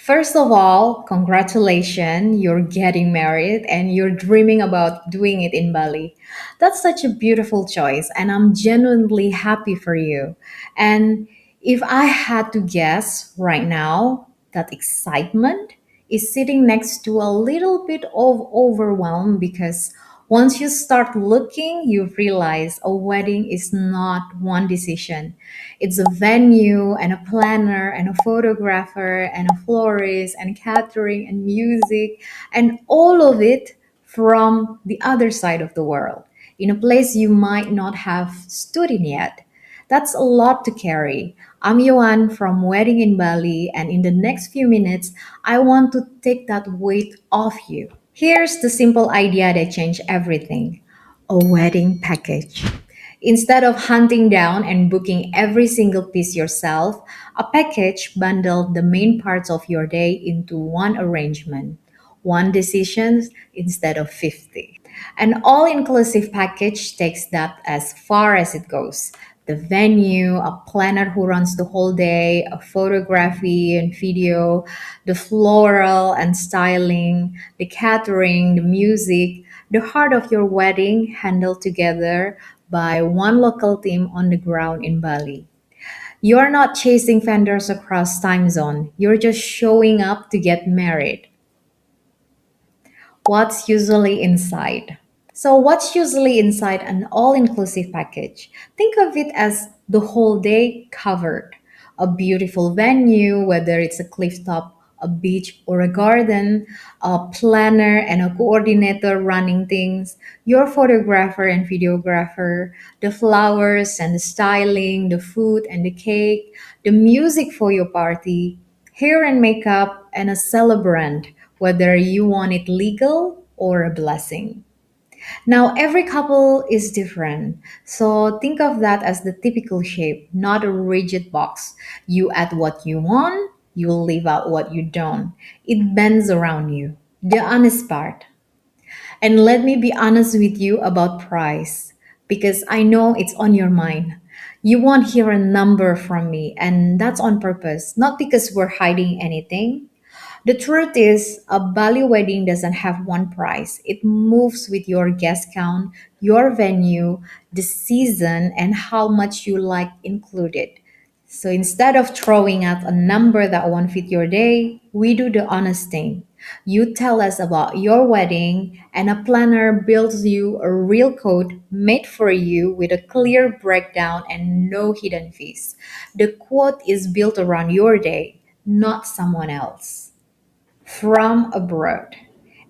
First of all, congratulations, you're getting married and you're dreaming about doing it in Bali. That's such a beautiful choice, and I'm genuinely happy for you. And if I had to guess right now, that excitement is sitting next to a little bit of overwhelm because once you start looking, you realize a wedding is not one decision. It's a venue and a planner and a photographer and a florist and catering and music and all of it from the other side of the world in a place you might not have stood in yet. That's a lot to carry. I'm Yoan from Wedding in Bali, and in the next few minutes, I want to take that weight off you. Here's the simple idea that changed everything: a wedding package. Instead of hunting down and booking every single piece yourself, a package bundled the main parts of your day into one arrangement, one decision instead of 50. An all inclusive package takes that as far as it goes. The venue, a planner who runs the whole day, a photography and video, the floral and styling, the catering, the music, the heart of your wedding handled together by one local team on the ground in Bali. You're not chasing vendors across time zone. You're just showing up to get married. What's usually inside? So, what's usually inside an all inclusive package? Think of it as the whole day covered. A beautiful venue, whether it's a cliff top, a beach, or a garden, a planner and a coordinator running things, your photographer and videographer, the flowers and the styling, the food and the cake, the music for your party, hair and makeup, and a celebrant, whether you want it legal or a blessing. Now, every couple is different. So think of that as the typical shape, not a rigid box. You add what you want, you leave out what you don't. It bends around you. The honest part. And let me be honest with you about price because I know it's on your mind. You won't hear a number from me, and that's on purpose, not because we're hiding anything. The truth is, a Bali wedding doesn't have one price. It moves with your guest count, your venue, the season, and how much you like included. So instead of throwing out a number that won't fit your day, we do the honest thing. You tell us about your wedding, and a planner builds you a real code made for you with a clear breakdown and no hidden fees. The quote is built around your day, not someone else from abroad.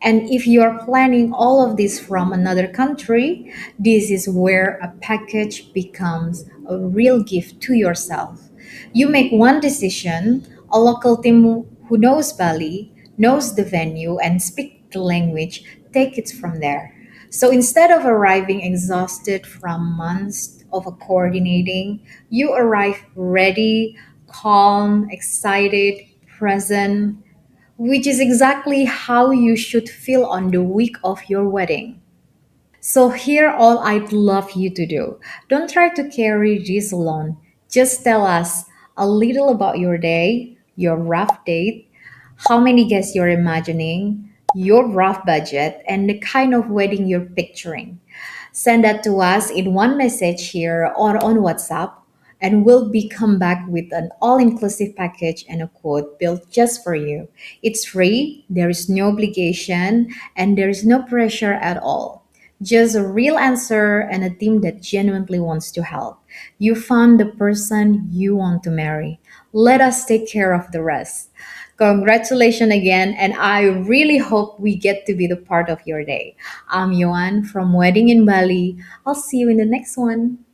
And if you're planning all of this from another country, this is where a package becomes a real gift to yourself. You make one decision, a local team who knows Bali, knows the venue, and speak the language, take it from there. So instead of arriving exhausted from months of coordinating, you arrive ready, calm, excited, present, which is exactly how you should feel on the week of your wedding. So, here all I'd love you to do. Don't try to carry this alone. Just tell us a little about your day, your rough date, how many guests you're imagining, your rough budget, and the kind of wedding you're picturing. Send that to us in one message here or on WhatsApp, and we'll be come back with an all-inclusive package and a quote built just for you. It's free, there is no obligation, and there is no pressure at all. Just a real answer and a team that genuinely wants to help. You found the person you want to marry. Let us take care of the rest. Congratulations again, and I really hope we get to be the part of your day. I'm Yoan from Wedding in Bali. I'll see you in the next one.